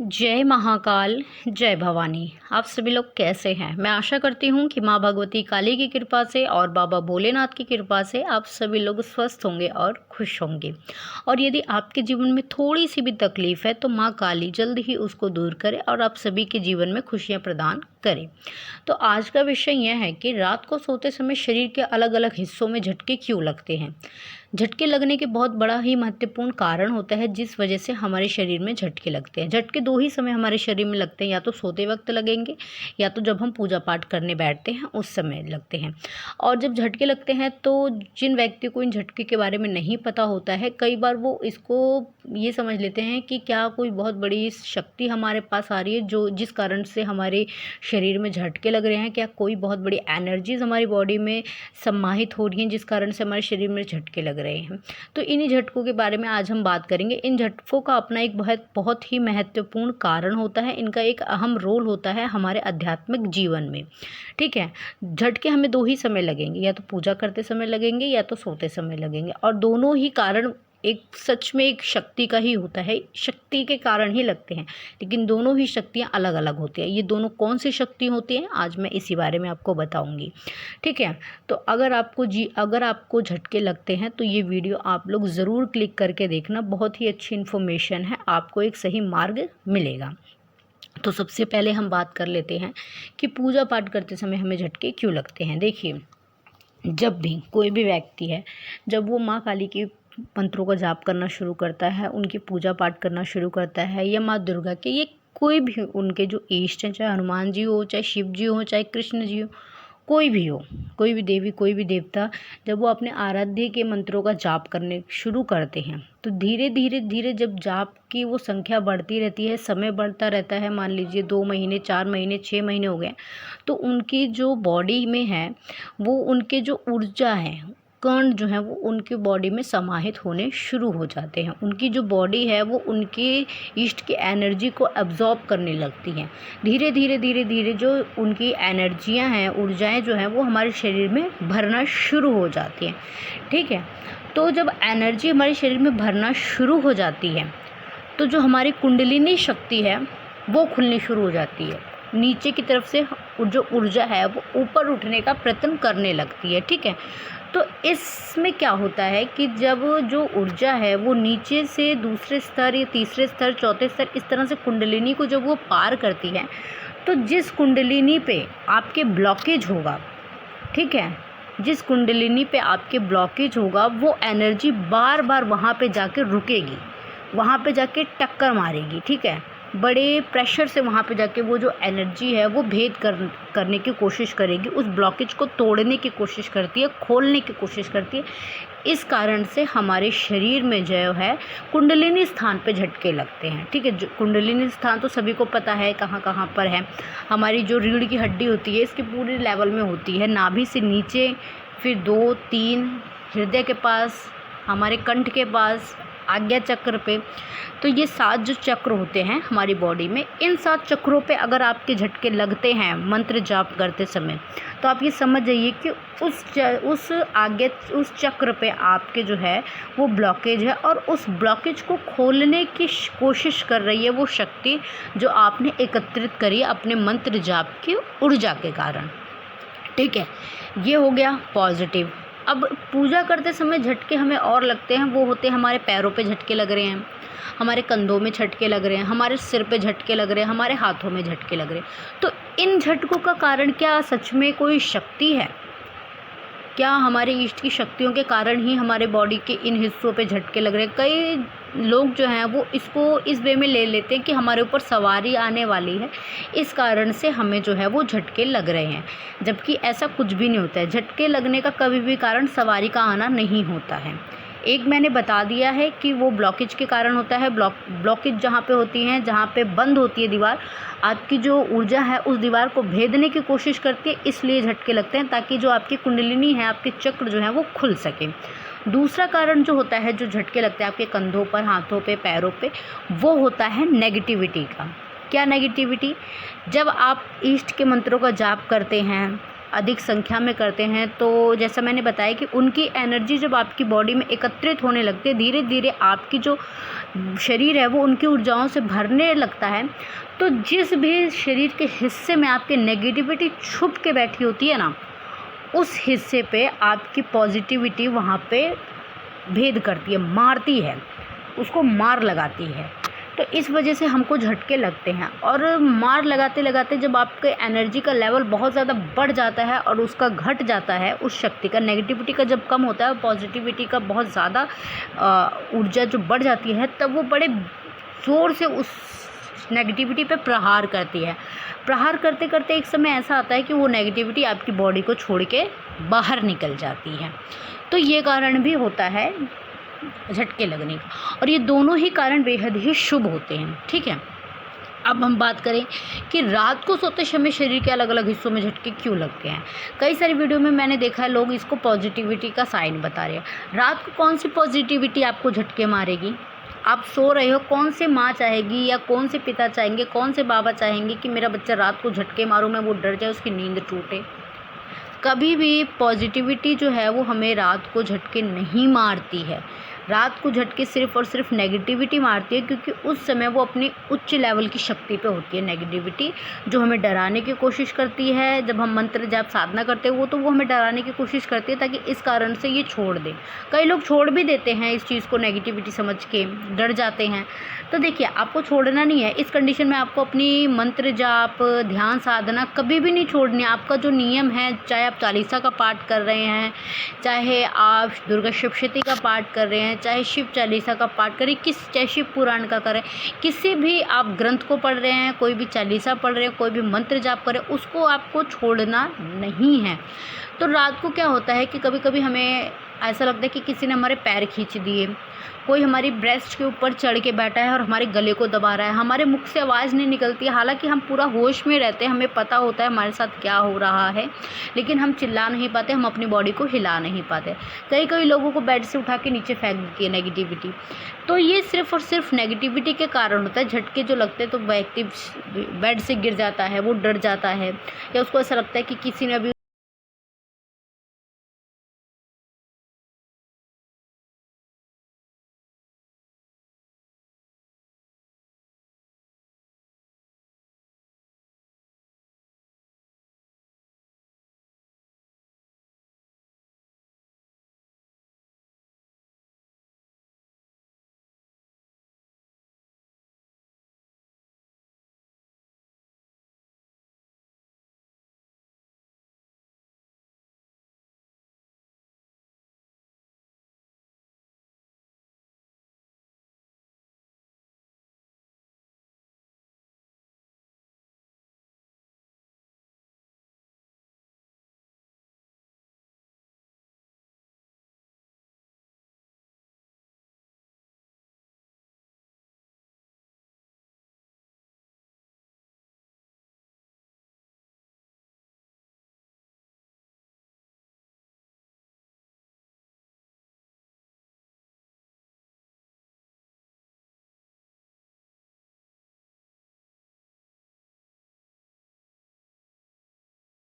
जय महाकाल, जय भवानी। आप सभी लोग कैसे हैं? मैं आशा करती हूँ कि माँ भगवती काली की कृपा से और बाबा भोलेनाथ की कृपा से आप सभी लोग स्वस्थ होंगे और खुश होंगे। और यदि आपके जीवन में थोड़ी सी भी तकलीफ़ है तो माँ काली जल्द ही उसको दूर करे और आप सभी के जीवन में खुशियाँ प्रदान करें। तो आज का विषय यह है कि रात को सोते समय शरीर के अलग अलग हिस्सों में झटके क्यों लगते हैं। झटके लगने के बहुत बड़ा ही महत्वपूर्ण कारण होता है जिस वजह से हमारे शरीर में झटके लगते हैं। झटके दो ही समय हमारे शरीर में लगते हैं, या तो सोते वक्त लगेंगे या तो जब हम पूजा पाठ करने बैठते हैं उस समय लगते हैं। और जब झटके लगते हैं तो जिन व्यक्तियों को इन झटके के बारे में नहीं पता होता है, कई बार वो इसको ये समझ लेते हैं कि क्या कोई बहुत बड़ी शक्ति हमारे पास आ रही है जो जिस कारण से हमारे शरीर में झटके लग रहे हैं। क्या कोई बहुत बड़ी एनर्जीज हमारी बॉडी में समाहित हो रही हैं जिस कारण से हमारे शरीर में झटके लग रहे हैं। तो इन्हीं झटकों के बारे में आज हम बात करेंगे। इन झटकों का अपना एक बहुत ही महत्वपूर्ण कारण होता है। इनका एक अहम रोल होता है हमारे आध्यात्मिक जीवन में। ठीक है, झटके हमें दो ही समय लगेंगे, या तो पूजा करते समय लगेंगे या तो सोते समय लगेंगे। और दोनों ही कारण एक सच में एक शक्ति का ही होता है, शक्ति के कारण ही लगते हैं, लेकिन दोनों ही शक्तियाँ अलग अलग होती हैं। ये दोनों कौन सी शक्ति होती हैं आज मैं इसी बारे में आपको बताऊंगी। ठीक है, तो अगर आपको झटके लगते हैं तो ये वीडियो आप लोग ज़रूर क्लिक करके देखना। बहुत ही अच्छी इन्फॉर्मेशन है, आपको एक सही मार्ग मिलेगा। तो सबसे पहले हम बात कर लेते हैं कि पूजा पाठ करते समय हमें झटके क्यों लगते हैं। देखिए, जब भी कोई भी व्यक्ति है, जब वो माँ काली की मंत्रों का जाप करना शुरू करता है, उनकी पूजा पाठ करना शुरू करता है, या माँ दुर्गा के, ये कोई भी उनके जो इष्ट हैं, चाहे हनुमान जी हो, चाहे शिव जी हो, चाहे कृष्ण जी हो, कोई भी हो, कोई भी देवी, कोई भी देवता, जब वो अपने आराध्य के मंत्रों का जाप करने शुरू करते हैं तो धीरे धीरे धीरे जब जाप की वो संख्या बढ़ती रहती है, समय बढ़ता रहता है, मान लीजिए 2 महीने, 4 महीने, 6 महीने हो गए, तो उनकी जो बॉडी में है वो उनके जो ऊर्जा है, कण जो है वो उनके बॉडी में समाहित होने शुरू हो जाते हैं। उनकी जो बॉडी है वो उनके ईस्ट की एनर्जी को एब्जॉर्ब करने लगती हैं। धीरे धीरे धीरे धीरे जो उनकी एनर्जियां हैं, ऊर्जाएं जो हैं वो हमारे शरीर में भरना शुरू हो जाती हैं। ठीक है, तो जब एनर्जी हमारे शरीर में भरना शुरू हो जाती है तो जो हमारी कुंडलिनी शक्ति है वो खुलनी शुरू हो जाती है। नीचे की तरफ से जो ऊर्जा है वो ऊपर उठने का प्रयत्न करने लगती है। ठीक है, तो इसमें क्या होता है कि जब जो ऊर्जा है वो नीचे से दूसरे स्तर या तीसरे स्तर, चौथे स्तर, इस तरह से कुंडलिनी को जब वो पार करती है तो जिस कुंडलिनी पे आपके ब्लॉकेज होगा, ठीक है, जिस कुंडलिनी पे आपके ब्लॉकेज होगा वो एनर्जी बार बार वहाँ पे जाके रुकेगी, वहाँ पे जाके टक्कर मारेगी। ठीक है, बड़े प्रेशर से वहाँ पे जाके वो जो एनर्जी है वो भेद करने की कोशिश करेगी, उस ब्लॉकेज को तोड़ने की कोशिश करती है, खोलने की कोशिश करती है। इस कारण से हमारे शरीर में जो है कुंडलिनी स्थान पे झटके लगते हैं। ठीक है, जो कुंडलिनी स्थान तो सभी को पता है कहाँ कहाँ पर है। हमारी जो रीढ़ की हड्डी होती है इसके पूरे लेवल में होती है, नाभि से नीचे, फिर 2-3 हृदय के पास, हमारे कंठ के पास, आज्ञा चक्र पे। तो ये 7 जो चक्र होते हैं हमारी बॉडी में, इन 7 चक्रों पे अगर आपके झटके लगते हैं मंत्र जाप करते समय, तो आप ये समझ जाइए कि उस चक्र पे आपके जो है वो ब्लॉकेज है, और उस ब्लॉकेज को खोलने की कोशिश कर रही है वो शक्ति जो आपने एकत्रित करी है अपने मंत्र जाप की ऊर्जा के कारण। ठीक है, ये हो गया पॉजिटिव। अब पूजा करते समय झटके हमें और लगते हैं, वो होते हैं हमारे पैरों पे झटके लग रहे हैं, हमारे कंधों में झटके लग रहे हैं, हमारे सिर पे झटके लग रहे हैं, हमारे हाथों में झटके लग रहे हैं। तो इन झटकों का कारण क्या सच में कोई शक्ति है? क्या हमारे इष्ट की शक्तियों के कारण ही हमारे बॉडी के इन हिस्सों पे झटके लग रहे हैं? कई लोग जो हैं वो इसको इस वे में ले लेते हैं कि हमारे ऊपर सवारी आने वाली है, इस कारण से हमें जो है वो झटके लग रहे हैं, जबकि ऐसा कुछ भी नहीं होता है। झटके लगने का कभी भी कारण सवारी का आना नहीं होता है। एक मैंने बता दिया है कि वो ब्लॉकेज के कारण होता है। ब्लॉकेज जहाँ पे होती हैं, जहाँ पे बंद होती है दीवार, आपकी जो ऊर्जा है उस दीवार को भेदने की कोशिश करती है, इसलिए झटके लगते हैं, ताकि जो आपकी कुंडलिनी है, आपके चक्र जो है वो खुल सके। दूसरा कारण जो होता है, जो झटके लगते हैं आपके कंधों पर, हाथों पे, पैरों पे, वो होता है नेगेटिविटी का। क्या नेगेटिविटी? जब आप इष्ट के मंत्रों का जाप करते हैं, अधिक संख्या में करते हैं तो जैसा मैंने बताया कि उनकी एनर्जी जब आपकी बॉडी में एकत्रित होने लगती है, धीरे धीरे आपकी जो शरीर है वो उनकी ऊर्जाओं से भरने लगता है। तो जिस भी शरीर के हिस्से में आपकी नेगेटिविटी छुप के बैठी होती है ना, उस हिस्से पे आपकी पॉजिटिविटी वहाँ पे भेद करती है, मारती है, उसको मार लगाती है। तो इस वजह से हमको झटके लगते हैं। और मार लगाते लगाते जब आपके एनर्जी का लेवल बहुत ज़्यादा बढ़ जाता है और उसका घट जाता है, उस शक्ति का, नेगेटिविटी का जब कम होता है, पॉजिटिविटी का बहुत ज़्यादा ऊर्जा जो बढ़ जाती है, तब वो बड़े ज़ोर से उस नेगेटिविटी पे प्रहार करती है। प्रहार करते करते एक समय ऐसा आता है कि वो नेगेटिविटी आपकी बॉडी को छोड़ के बाहर निकल जाती है। तो ये कारण भी होता है झटके लगने का, और ये दोनों ही कारण बेहद ही शुभ होते हैं। ठीक है, अब हम बात करें कि रात को सोते समय शरीर के अलग अलग हिस्सों में झटके क्यों लगते हैं। कई सारी वीडियो में मैंने देखा है लोग इसको पॉजिटिविटी का साइन बता रहे हैं। रात को कौन सी पॉजिटिविटी आपको झटके मारेगी? आप सो रहे हो, कौन से माँ चाहेगी या कौन से पिता चाहेंगे, कौन से बाबा चाहेंगे कि मेरा बच्चा रात को झटके मारूं मैं, वो डर जाए, उसकी नींद टूटे? कभी भी पॉजिटिविटी जो है वो हमें रात को झटके नहीं मारती है। रात को झटके सिर्फ़ और सिर्फ नेगेटिविटी मारती है, क्योंकि उस समय वो अपनी उच्च लेवल की शक्ति पे होती है। नेगेटिविटी जो हमें डराने की कोशिश करती है, जब हम मंत्र जाप साधना करते हैं वो हमें डराने की कोशिश करती है ताकि इस कारण से ये छोड़ दें। कई लोग छोड़ भी देते हैं इस चीज़ को, नेगेटिविटी समझ के डर जाते हैं। तो देखिए, आपको छोड़ना नहीं है। इस कंडीशन में आपको अपनी मंत्र जाप, ध्यान साधना कभी भी नहीं छोड़नी है। आपका जो नियम है, चाहे आप चालीसा का पाठ कर रहे हैं, चाहे आप दुर्गा सप्तशती का पाठ कर रहे हैं, चाहे शिव चालीसा का पाठ करें, चाहे शिव पुराण का करें, किसी भी आप ग्रंथ को पढ़ रहे हैं, कोई भी चालीसा पढ़ रहे हैं, कोई भी मंत्र जाप करें, उसको आपको छोड़ना नहीं है। तो रात को क्या होता है कि कभी कभी हमें ऐसा लगता है कि किसी ने हमारे पैर खींच दिए, कोई हमारी ब्रेस्ट के ऊपर चढ़ के बैठा है और हमारे गले को दबा रहा है, हमारे मुख से आवाज़ नहीं निकलती है, हालांकि हम पूरा होश में रहते हैं, हमें पता होता है हमारे साथ क्या हो रहा है, लेकिन हम चिल्ला नहीं पाते, हम अपनी बॉडी को हिला नहीं पाते। कई लोगों को बेड से उठा के नीचे फेंक देती है नेगेटिविटी। तो ये सिर्फ़ और सिर्फ नेगेटिविटी के कारण होता है। झटके जो लगते हैं तो व्यक्ति बेड से गिर जाता है, वो डर जाता है, या उसको ऐसा लगता है कि किसी ने अभी